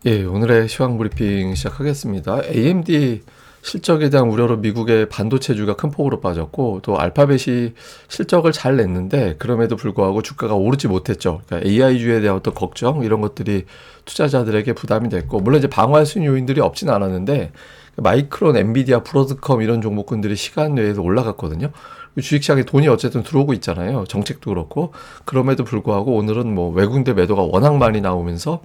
예, 오늘의 시황 브리핑 시작하겠습니다. AMD 실적에 대한 우려로 미국의 반도체주가 큰 폭으로 빠졌고, 또 알파벳이 실적을 잘 냈는데, 그럼에도 불구하고 주가가 오르지 못했죠. 그러니까 AI주에 대한 어떤 걱정, 이런 것들이 투자자들에게 부담이 됐고, 물론 이제 방어할 수 있는 요인들이 없진 않았는데, 마이크론, 엔비디아, 브로드컴 이런 종목군들이 시간 내에서 올라갔거든요. 주식시장에 돈이 어쨌든 들어오고 있잖아요. 정책도 그렇고. 그럼에도 불구하고 오늘은 뭐 외국인들 매도가 워낙 많이 나오면서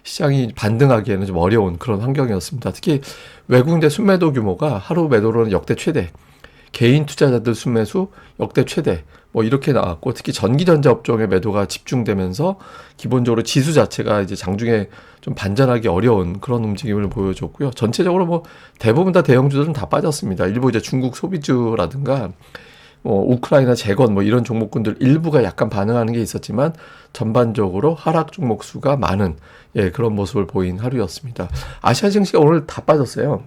시장이 반등하기에는 좀 어려운 그런 환경이었습니다. 특히 외국인들 순매도 규모가 하루 매도로는 역대 최대, 개인 투자자들 순매수 역대 최대, 뭐 이렇게 나왔고, 특히 전기전자 업종의 매도가 집중되면서 기본적으로 지수 자체가 이제 장중에 좀 반전하기 어려운 그런 움직임을 보여줬고요. 전체적으로 뭐 대부분 다 대형주들은 다 빠졌습니다. 일부 이제 중국 소비주라든가 우크라이나 재건 뭐 이런 종목군들 일부가 약간 반응하는 게 있었지만 전반적으로 하락 종목 수가 많은 그런 모습을 보인 하루였습니다. 아시아 증시가 오늘 다 빠졌어요.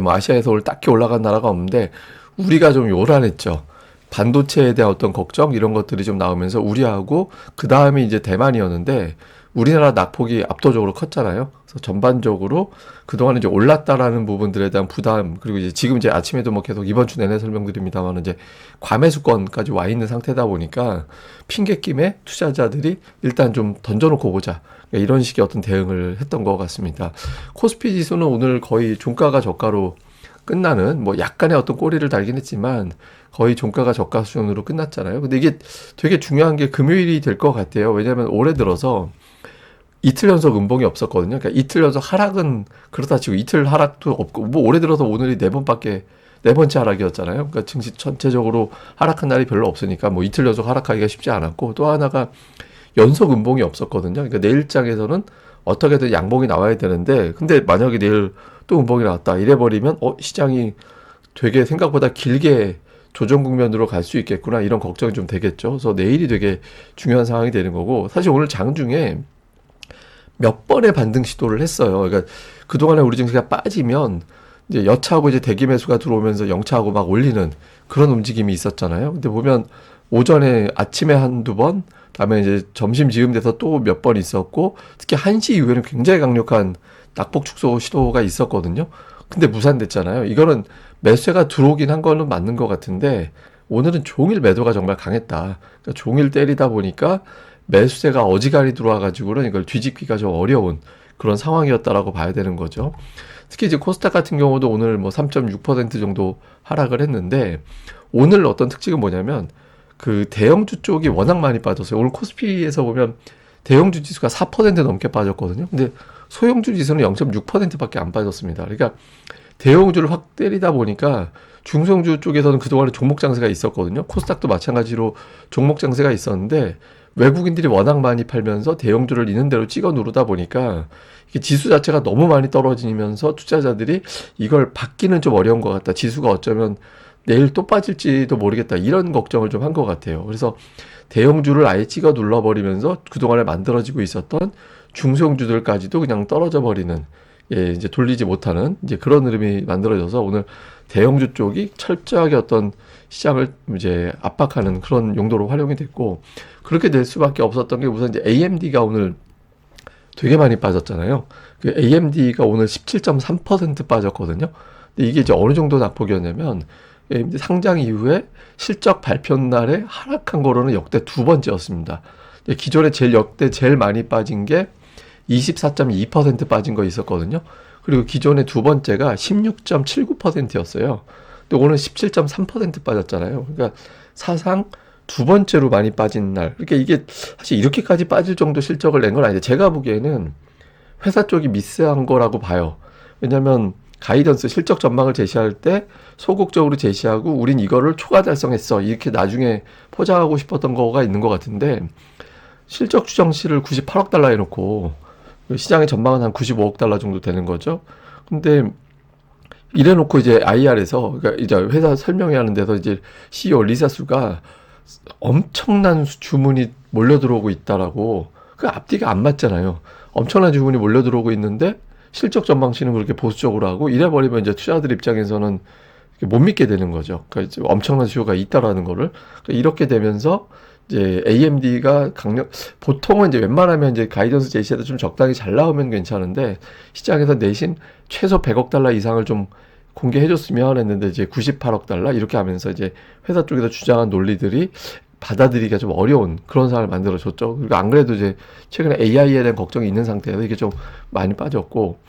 뭐 아시아에서 오늘 딱히 올라간 나라가 없는데 우리가 좀 요란했죠. 반도체에 대한 어떤 걱정 이런 것들이 좀 나오면서 우리하고 그 다음에 이제 대만이었는데 우리나라 낙폭이 압도적으로 컸잖아요. 그래서 전반적으로 그동안 이제 올랐다라는 부분들에 대한 부담, 그리고 이제 지금 이제 아침에도 뭐 계속 이번 주 내내 설명드립니다만 이제 과매수권까지 와 있는 상태다 보니까 핑계김에 투자자들이 일단 좀 던져놓고 보자. 이런 식의 어떤 대응을 했던 것 같습니다. 코스피 지수는 오늘 거의 종가가 저가로 끝나는 뭐 약간의 어떤 꼬리를 달긴 했지만 거의 종가가 저가 수준으로 끝났잖아요. 근데 이게 되게 중요한 게 금요일이 될 것 같아요. 왜냐하면 올해 들어서 이틀 연속 음봉이 없었거든요. 그러니까 이틀 연속 하락은 그렇다 치고 이틀 하락도 없고 뭐 올해 들어서 오늘이 네 번째 하락이었잖아요. 그러니까 증시 전체적으로 하락한 날이 별로 없으니까 뭐 이틀 연속 하락하기가 쉽지 않았고, 또 하나가 연속 음봉이 없었거든요. 그러니까 내일장에서는 어떻게든 양봉이 나와야 되는데, 근데 만약에 내일 또 음봉이 나왔다 이래버리면 시장이 되게 생각보다 길게 조정 국면으로 갈 수 있겠구나 이런 걱정이 좀 되겠죠. 그래서 내일이 되게 중요한 상황이 되는 거고, 사실 오늘 장중에 몇 번의 반등 시도를 했어요. 그러니까 그동안에 우리 증시가 빠지면 이제 여차하고 이제 대기 매수가 들어오면서 영차하고 막 올리는 그런 움직임이 있었잖아요. 근데 보면 오전에 아침에 한두 번, 다음에 이제 점심 지음 돼서 또 몇 번 있었고, 특히 1시 이후에는 굉장히 강력한 낙폭 축소 시도가 있었거든요. 근데 무산됐잖아요. 이거는 매수세가 들어오긴 한 거는 맞는 것 같은데 오늘은 종일 매도가 정말 강했다. 그러니까 종일 때리다 보니까 매수세가 어지간히 들어와가지고는 이걸 뒤집기가 좀 어려운 그런 상황이었다라고 봐야 되는 거죠. 특히 이제 코스닥 같은 경우도 오늘 뭐 3.6% 정도 하락을 했는데, 오늘 어떤 특징은 뭐냐면 그 대형주 쪽이 워낙 많이 빠졌어요. 오늘 코스피에서 보면 대형주 지수가 4% 넘게 빠졌거든요. 근데 소형주 지수는 0.6%밖에 안 빠졌습니다. 그러니까 대형주를 확 때리다 보니까 중소형주 쪽에서는 그동안에 종목 장세가 있었거든요. 코스닥도 마찬가지로 종목 장세가 있었는데 외국인들이 워낙 많이 팔면서 대형주를 있는 대로 찍어 누르다 보니까 이게 지수 자체가 너무 많이 떨어지면서 투자자들이 이걸 받기는 좀 어려운 것 같다. 지수가 어쩌면 내일 또 빠질지도 모르겠다. 이런 걱정을 좀 한 것 같아요. 그래서 대형주를 아예 찍어 눌러버리면서 그동안에 만들어지고 있었던 중소형주들까지도 그냥 떨어져 버리는, 이제 돌리지 못하는 이제 그런 흐름이 만들어져서 오늘 대형주 쪽이 철저하게 어떤 시장을 이제 압박하는 그런 용도로 활용이 됐고, 그렇게 될 수밖에 없었던 게 우선 이제 AMD가 오늘 되게 많이 빠졌잖아요. 그 AMD가 오늘 17.3% 빠졌거든요. 근데 이게 이제 어느 정도 낙폭이었냐면 AMD 상장 이후에 실적 발표 날에 하락한 거로는 역대 두 번째였습니다. 기존에 역대 제일 많이 빠진 게 24.2% 빠진 거 있었거든요. 그리고 기존에 두 번째가 16.79%였어요. 근데 오늘 17.3% 빠졌잖아요. 그러니까 사상 두 번째로 많이 빠진 날. 그러니까 이게 사실 이렇게까지 빠질 정도 실적을 낸 건 아닌데, 제가 보기에는 회사 쪽이 미스한 거라고 봐요. 왜냐면 가이던스 실적 전망을 제시할 때 소극적으로 제시하고 우린 이거를 초과 달성했어 이렇게 나중에 포장하고 싶었던 거가 있는 것 같은데, 실적 추정치를 98억 달러 해놓고 시장의 전망은 한 95억 달러 정도 되는 거죠. 근데 이래놓고 이제 IR에서, 그러니까 이제 회사 설명회 하는 데서 이제 CEO 리사수가 엄청난 주문이 몰려 들어오고 있다라고, 그 앞뒤가 안 맞잖아요. 엄청난 주문이 몰려 들어오고 있는데 실적 전망치는 그렇게 보수적으로 하고 이래버리면 이제 투자들 입장에서는 못 믿게 되는 거죠. 그러니까 엄청난 수요가 있다라는 거를. 그러니까 이렇게 되면서 이제 AMD가 보통은 이제 웬만하면 이제 가이던스 제시에도 좀 적당히 잘 나오면 괜찮은데 시장에서 내신 최소 100억 달러 이상을 좀 공개해줬으면 했는데 이제 98억 달러 이렇게 하면서 이제 회사 쪽에서 주장한 논리들이 받아들이기가 좀 어려운 그런 상황을 만들어줬죠. 그리고 안 그래도 이제 최근에 AI에 대한 걱정이 있는 상태에서 이게 좀 많이 빠졌고,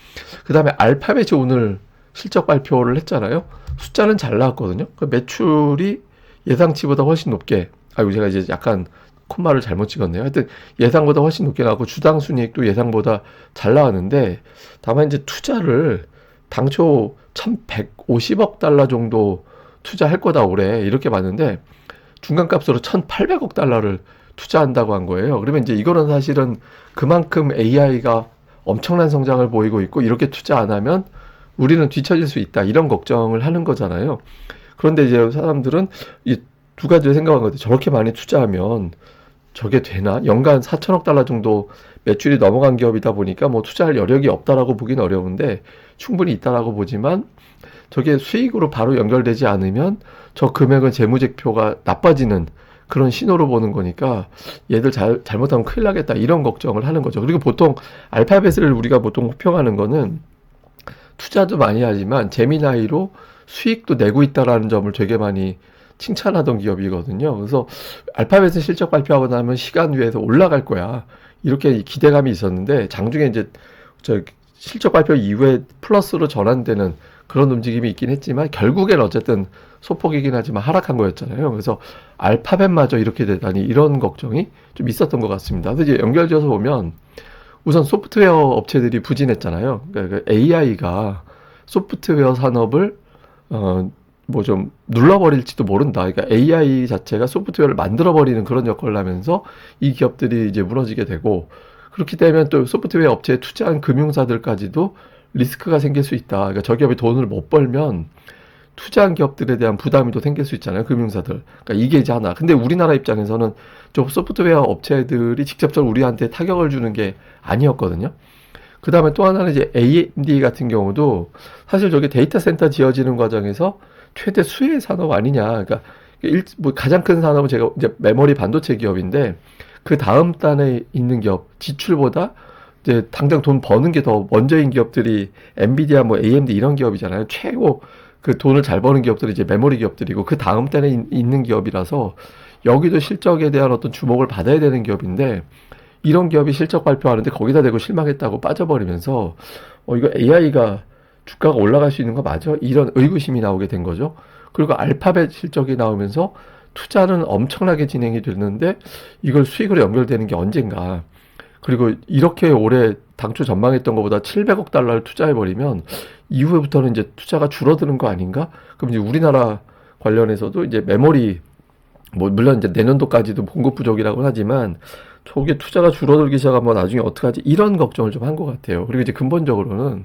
그 다음에 알파벳이 오늘 실적 발표를 했잖아요. 숫자는 잘 나왔거든요. 그 매출이 예상치보다 훨씬 높게, 아이고 제가 이제 약간 콤마를 잘못 찍었네요. 하여튼 예상보다 훨씬 높게 나왔고 주당 순이익도 예상보다 잘 나왔는데, 다만 이제 투자를 당초 1150억 달러 정도 투자할 거다 올해 이렇게 봤는데 중간값으로 1800억 달러를 투자한다고 한 거예요. 그러면 이제 이거는 사실은 그만큼 AI가 엄청난 성장을 보이고 있고 이렇게 투자 안 하면 우리는 뒤처질 수 있다 이런 걱정을 하는 거잖아요. 그런데 이제 사람들은 이 두 가지를 생각한 거죠. 저렇게 많이 투자하면 저게 되나? 연간 4천억 달러 정도 매출이 넘어간 기업이다 보니까 뭐 투자할 여력이 없다라고 보긴 어려운데 충분히 있다라고 보지만 저게 수익으로 바로 연결되지 않으면 저 금액은 재무제표가 나빠지는 그런 신호로 보는 거니까 얘들 잘못하면 큰일 나겠다 이런 걱정을 하는 거죠. 그리고 보통 알파벳을 우리가 보통 호평하는 거는 투자도 많이 하지만 재미나이로 수익도 내고 있다라는 점을 되게 많이 칭찬하던 기업이거든요. 그래서 알파벳은 실적 발표하고 나면 시간 위에서 올라갈 거야. 이렇게 기대감이 있었는데 장중에 이제 저 실적 발표 이후에 플러스로 전환되는 그런 움직임이 있긴 했지만 결국엔 어쨌든 소폭이긴 하지만 하락한 거였잖아요. 그래서 알파벳마저 이렇게 되다니 이런 걱정이 좀 있었던 것 같습니다. 그래서 이제 연결지어서 보면 우선 소프트웨어 업체들이 부진했잖아요. 그러니까 AI가 소프트웨어 산업을 뭐 좀 눌러버릴지도 모른다. 그러니까 AI 자체가 소프트웨어를 만들어버리는 그런 역할을 하면서 이 기업들이 이제 무너지게 되고 그렇게 되면 또 소프트웨어 업체에 투자한 금융사들까지도 리스크가 생길 수 있다. 그러니까 저 기업이 돈을 못 벌면 투자한 기업들에 대한 부담이 또 생길 수 있잖아요. 금융사들. 그러니까 이게 이제 하나. 근데 우리나라 입장에서는 좀 소프트웨어 업체들이 직접적으로 우리한테 타격을 주는 게 아니었거든요. 그 다음에 또 하나는 이제 AMD 같은 경우도 사실 저게 데이터 센터 지어지는 과정에서 최대 수혜 산업 아니냐. 그러니까 뭐 가장 큰 산업은 제가 이제 메모리 반도체 기업인데 그 다음 단에 있는 기업 지출보다 이제 당장 돈 버는 게 더 먼저인 기업들이 엔비디아 뭐 AMD 이런 기업이잖아요. 최고 그 돈을 잘 버는 기업들이 이제 메모리 기업들이고 그 다음 단에 있는 기업이라서 여기도 실적에 대한 어떤 주목을 받아야 되는 기업인데 이런 기업이 실적 발표하는데 거기다 대고 실망했다고 빠져버리면서 이거 AI가 주가가 올라갈 수 있는 거 맞아? 이런 의구심이 나오게 된 거죠. 그리고 알파벳 실적이 나오면서 투자는 엄청나게 진행이 됐는데 이걸 수익으로 연결되는 게 언젠가. 그리고 이렇게 올해 당초 전망했던 것보다 700억 달러를 투자해버리면 이후부터는 이제 투자가 줄어드는 거 아닌가? 그럼 이제 우리나라 관련해서도 이제 메모리 뭐 물론 이제 내년도까지도 공급 부족이라고 하지만 저게 투자가 줄어들기 시작하면 나중에 어떡하지? 이런 걱정을 좀 한 것 같아요. 그리고 이제 근본적으로는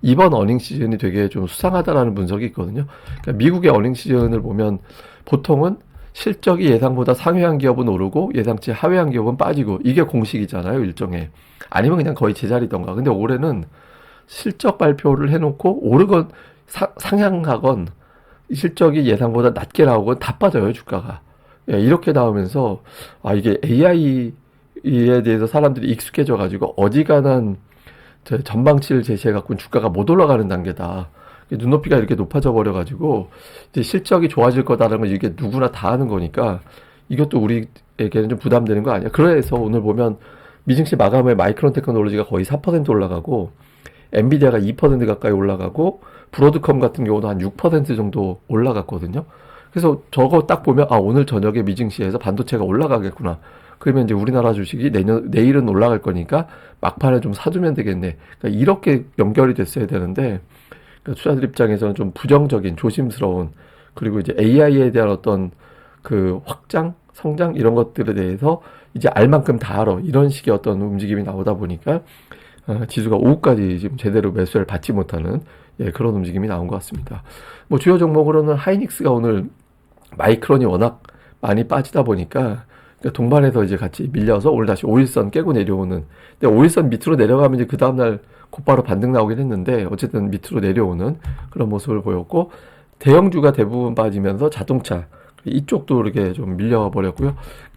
이번 어닝 시즌이 되게 좀 수상하다라는 분석이 있거든요. 그러니까 미국의 어닝 시즌을 보면 보통은 실적이 예상보다 상회한 기업은 오르고 예상치 하회한 기업은 빠지고 이게 공식이잖아요, 일종의. 아니면 그냥 거의 제자리던가. 근데 올해는 실적 발표를 해놓고 오르건 상향하건 실적이 예상보다 낮게 나오건 다 빠져요, 주가가. 예, 이렇게 나오면서 이게 AI에 대해서 사람들이 익숙해져가지고 어지간한 전망치를 제시해갖고 주가가 못 올라가는 단계다. 눈높이가 이렇게 높아져 버려가지고 이제 실적이 좋아질 거다라는 건 이게 누구나 다 아는 거니까 이것도 우리에게는 좀 부담되는 거 아니야. 그래서 오늘 보면 미증시 마감에 마이크론 테크놀로지가 거의 4% 올라가고 엔비디아가 2% 가까이 올라가고 브로드컴 같은 경우도 한 6% 정도 올라갔거든요. 그래서 저거 딱 보면 오늘 저녁에 미증시에서 반도체가 올라가겠구나. 그러면 이제 우리나라 주식이 내일은 올라갈 거니까 막판에 좀 사두면 되겠네. 그러니까 이렇게 연결이 됐어야 되는데 그러니까 투자들 입장에서는 좀 부정적인, 조심스러운 그리고 이제 AI에 대한 어떤 그 확장, 성장 이런 것들에 대해서 이제 알 만큼 다 알아. 이런 식의 어떤 움직임이 나오다 보니까 지수가 오후까지 지금 제대로 매수를 받지 못하는 그런 움직임이 나온 것 같습니다. 뭐 주요 종목으로는 하이닉스가 오늘 마이크론이 워낙 많이 빠지다 보니까 그러니까 동반해서 이제 같이 밀려서 오늘 다시 5일선 깨고 내려오는. 근데 5일선 밑으로 내려가면 이제 그 다음날 곧바로 반등 나오긴 했는데 어쨌든 밑으로 내려오는 그런 모습을 보였고 대형주가 대부분 빠지면서 자동차 이쪽도 이렇게 좀 밀려와 버렸고요.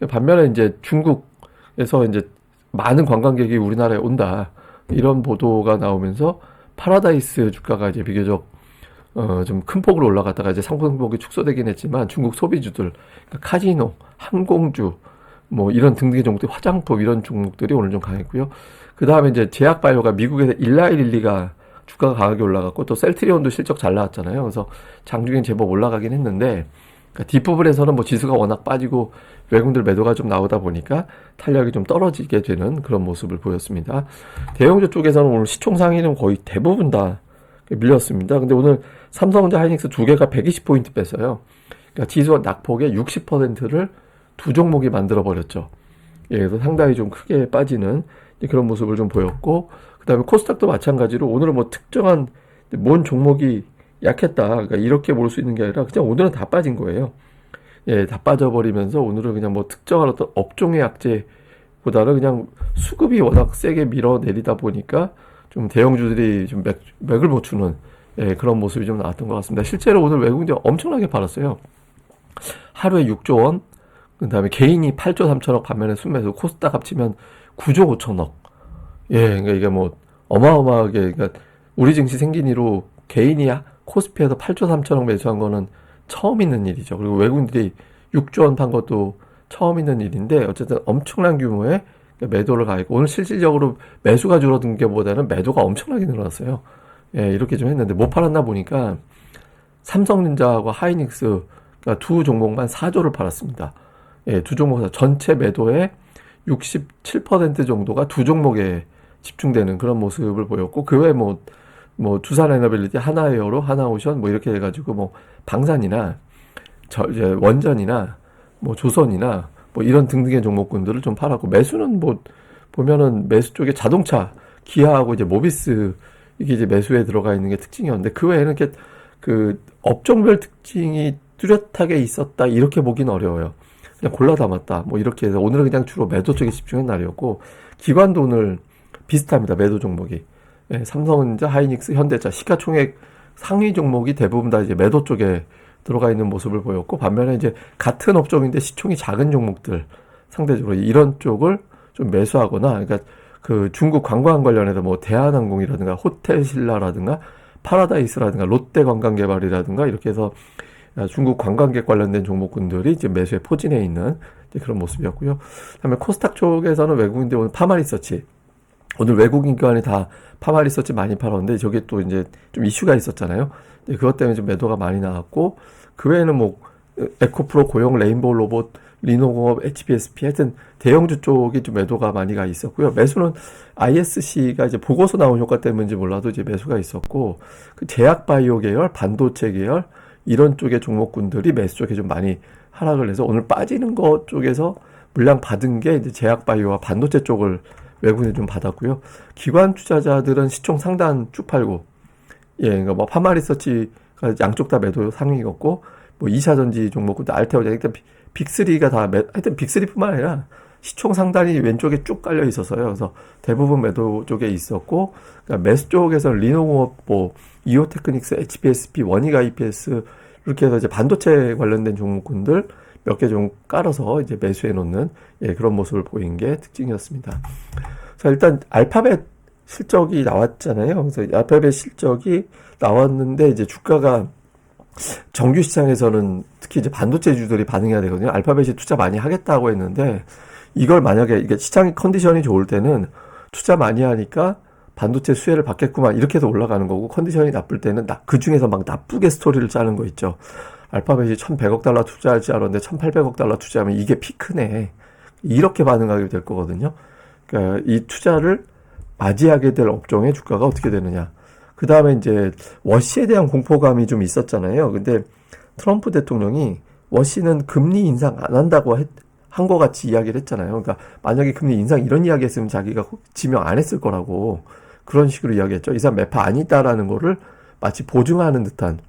반면에 이제 중국에서 이제 많은 관광객이 우리나라에 온다. 이런 보도가 나오면서 파라다이스 주가가 이제 비교적 좀 큰 폭으로 올라갔다가 이제 상승폭이 축소되긴 했지만 중국 소비주들, 그러니까 카지노, 항공주, 뭐 이런 등등의 종목들, 화장품 이런 종목들이 오늘 좀 강했고요. 그 다음에 이제 제약바이오가 미국에서 일라일릴리가 주가가 강하게 올라갔고 또 셀트리온도 실적 잘 나왔잖아요. 그래서 장중엔 제법 올라가긴 했는데 그러니까 뒷부분에서는 뭐 지수가 워낙 빠지고 외국인들 매도가 좀 나오다 보니까 탄력이 좀 떨어지게 되는 그런 모습을 보였습니다. 대형주 쪽에서는 오늘 시총 상위는 거의 대부분 다 밀렸습니다. 근데 오늘 삼성전자, 하이닉스 두 개가 120포인트 뺐어요. 그러니까 지수 낙폭의 60%를 두 종목이 만들어 버렸죠. 예, 그래서 상당히 좀 크게 빠지는 그런 모습을 좀 보였고, 그 다음에 코스닥도 마찬가지로 오늘은 뭐 특정한 뭔 종목이 약했다, 그러니까 이렇게 볼 수 있는 게 아니라 그냥 오늘은 다 빠진 거예요. 예, 다 빠져버리면서 오늘은 그냥 뭐 특정한 어떤 업종의 약재보다는 그냥 수급이 워낙 세게 밀어내리다 보니까 좀 대형주들이 좀 맥을 못 추는, 예, 그런 모습이 좀 나왔던 것 같습니다. 실제로 오늘 외국인들 엄청나게 팔았어요. 하루에 6조 원, 그 다음에 개인이 8조 3천억, 반면에 순매수 코스닥 합치면 9조 5천억. 예, 그러니까 이게 뭐 어마어마하게, 그러니까 우리 증시 생긴 이후 개인이 코스피에서 8조 3천억 매수한 거는 처음 있는 일이죠. 그리고 외국인들이 6조 원 판 것도 처음 있는 일인데 어쨌든 엄청난 규모의 매도를 가했고, 오늘 실질적으로 매수가 줄어든 게 보다는 매도가 엄청나게 늘어났어요. 예, 이렇게 좀 했는데 못 팔았나 보니까 삼성전자하고 하이닉스, 그러니까 두 종목만 4조를 팔았습니다. 예, 두 종목 전체 매도의 67% 정도가 두 종목에 집중되는 그런 모습을 보였고, 그 외에 뭐 두산에너빌리티, 하나에어로, 하나오션 뭐 이렇게 해가지고 뭐 방산이나 이제 원전이나 뭐 조선이나 뭐 이런 등등의 종목군들을 좀 팔았고, 매수는 뭐 보면은 매수 쪽에 자동차, 기아하고 이제 모비스 이게 이제 매수에 들어가 있는 게 특징이었는데, 그 외에는 이렇게 그 업종별 특징이 뚜렷하게 있었다 이렇게 보기는 어려워요. 그냥 골라 담았다 뭐 이렇게 해서 오늘은 그냥 주로 매도 쪽에 집중한 날이었고, 기관도 오늘 비슷합니다. 매도 종목이. 예, 삼성전자, 하이닉스, 현대차 시가총액 상위 종목이 대부분 다 이제 매도 쪽에 들어가 있는 모습을 보였고, 반면에 이제 같은 업종인데 시총이 작은 종목들 상대적으로 이런 쪽을 좀 매수하거나, 그러니까 그 중국 관광 관련해서 뭐 대한항공이라든가 호텔신라라든가 파라다이스라든가 롯데관광개발이라든가 이렇게 해서 중국 관광객 관련된 종목군들이 이제 매수에 포진해 있는 그런 모습이었고요. 그다음에 코스닥 쪽에서는 외국인들 오늘 파마리서치, 오늘 외국인 기관이 다 파마리서치 많이 팔았는데 저게 또 이제 좀 이슈가 있었잖아요. 그것 때문에 좀 매도가 많이 나왔고, 그 외에는 뭐 에코프로, 고용, 레인보우 로봇, 리노공업, HBSP 하여튼 대형주 쪽이 좀 매도가 많이 가 있었고요. 매수는 ISC가 이제 보고서 나온 효과 때문인지 몰라도 이제 매수가 있었고, 그 제약바이오 계열, 반도체 계열 이런 쪽의 종목군들이 매수 쪽에 좀 많이 하락을 해서 오늘 빠지는 것 쪽에서 물량 받은 게 이제 제약바이오와 반도체 쪽을 외국인이 좀 받았고요. 기관 투자자들은 시총 상단 쭉 팔고, 예, 그러니까 뭐 파마리서치가 양쪽 다 매도 상위였고, 뭐 2차전지 종목도 알테오자, 일단 빅3가 다 하여튼 빅3뿐만 아니라 시총 상단이 왼쪽에 쭉 깔려 있었어요. 그래서 대부분 매도 쪽에 있었고, 그러니까 매수 쪽에서는 리노공업, 뭐 이오테크닉스, HBSP, 원익 IPS 이렇게 해서 이제 반도체 관련된 종목군들 몇 개 좀 깔아서 이제 매수해 놓는, 예, 그런 모습을 보인 게 특징이었습니다. 자, 일단 알파벳 실적이 나왔잖아요. 그래서 알파벳 실적이 나왔는데 이제 주가가 정규 시장에서는 특히 이제 반도체주들이 반응해야 되거든요. 알파벳이 투자 많이 하겠다고 했는데, 이걸 만약에 이게 시장 컨디션이 좋을 때는 투자 많이 하니까 반도체 수혜를 받겠구만 이렇게 해서 올라가는 거고, 컨디션이 나쁠 때는 그 중에서 막 나쁘게 스토리를 짜는 거 있죠. 알파벳이 1,100억 달러 투자할 줄 알았는데 1,800억 달러 투자하면 이게 피크네, 이렇게 반응하게 될 거거든요. 그러니까 이 투자를 맞이하게 될 업종의 주가가 어떻게 되느냐. 그 다음에 이제 워시에 대한 공포감이 좀 있었잖아요. 근데 트럼프 대통령이 워시는 금리 인상 안 한다고 한 거 같이 이야기를 했잖아요. 그러니까 만약에 금리 인상 이런 이야기 했으면 자기가 지명 안 했을 거라고 그런 식으로 이야기했죠. 이 사람 매파 아니다라는 거를 마치 보증하는 듯한,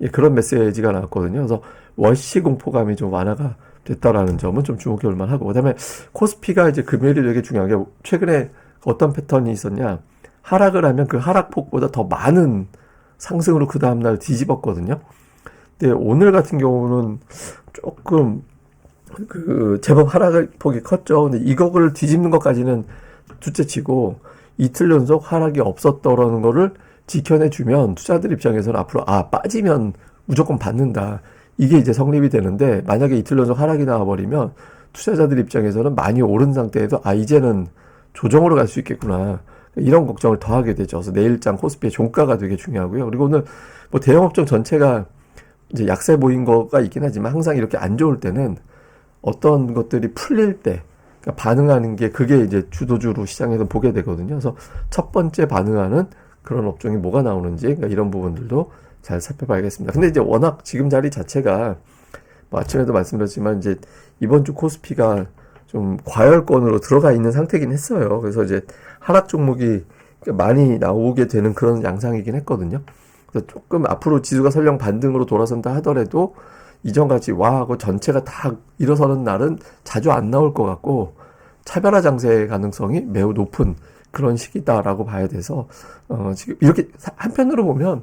예, 그런 메시지가 나왔거든요. 그래서 워시 공포감이 좀 완화가 됐다라는 점은 좀 주목해 볼 만하고, 그다음에 코스피가 이제 금요일이 되게 중요한 게, 최근에 어떤 패턴이 있었냐, 하락을 하면 그 하락폭보다 더 많은 상승으로 그 다음날 뒤집었거든요. 근데 오늘 같은 경우는 조금 제법 하락폭이 컸죠. 근데 이거를 뒤집는 것까지는 둘째치고 이틀 연속 하락이 없었더라는 거를 지켜내주면 투자들 입장에서는 앞으로 빠지면 무조건 받는다. 이게 이제 성립이 되는데, 만약에 이틀 연속 하락이 나와버리면 투자자들 입장에서는 많이 오른 상태에서 이제는 조정으로 갈 수 있겠구나, 이런 걱정을 더 하게 되죠. 그래서 내일장 코스피의 종가가 되게 중요하고요. 그리고 오늘 뭐 대형업종 전체가 이제 약세 보인 거가 있긴 하지만, 항상 이렇게 안 좋을 때는 어떤 것들이 풀릴 때 그러니까 반응하는 게, 그게 이제 주도주로 시장에서 보게 되거든요. 그래서 첫 번째 반응하는 그런 업종이 뭐가 나오는지, 그러니까 이런 부분들도 잘 살펴봐야겠습니다. 근데 이제 워낙 지금 자리 자체가, 뭐 아침에도 말씀드렸지만 이제 이번 주 코스피가 좀 과열권으로 들어가 있는 상태긴 했어요. 그래서 이제 하락 종목이 많이 나오게 되는 그런 양상이긴 했거든요. 그래서 조금 앞으로 지수가 설령 반등으로 돌아선다 하더라도 이전같이 하고 전체가 다 일어서는 날은 자주 안 나올 것 같고, 차별화 장세 가능성이 매우 높은 그런 시기다라고 봐야 돼서, 지금 이렇게 한편으로 보면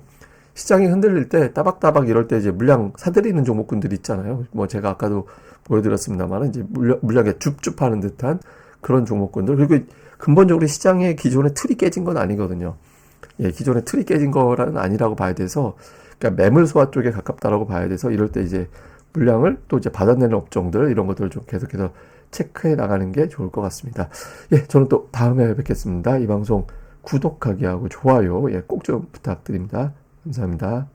시장이 흔들릴 때 따박따박 이럴 때 이제 물량 사들이는 종목군들이 있잖아요. 뭐 제가 아까도 보여드렸습니다만 이제 물량에 줍줍하는 듯한 그런 종목군들. 그리고 근본적으로 시장의 기존의 틀이 깨진 건 아니거든요. 예, 기존의 틀이 깨진 거라는 아니라고 봐야 돼서, 그러니까 매물 소화 쪽에 가깝다라고 봐야 돼서, 이럴 때 이제 물량을 또 이제 받아내는 업종들, 이런 것들을 좀 계속해서 체크해 나가는 게 좋을 것 같습니다. 예, 저는 또 다음에 뵙겠습니다. 이 방송 구독하기 하고 좋아요, 꼭 좀 부탁드립니다. 감사합니다.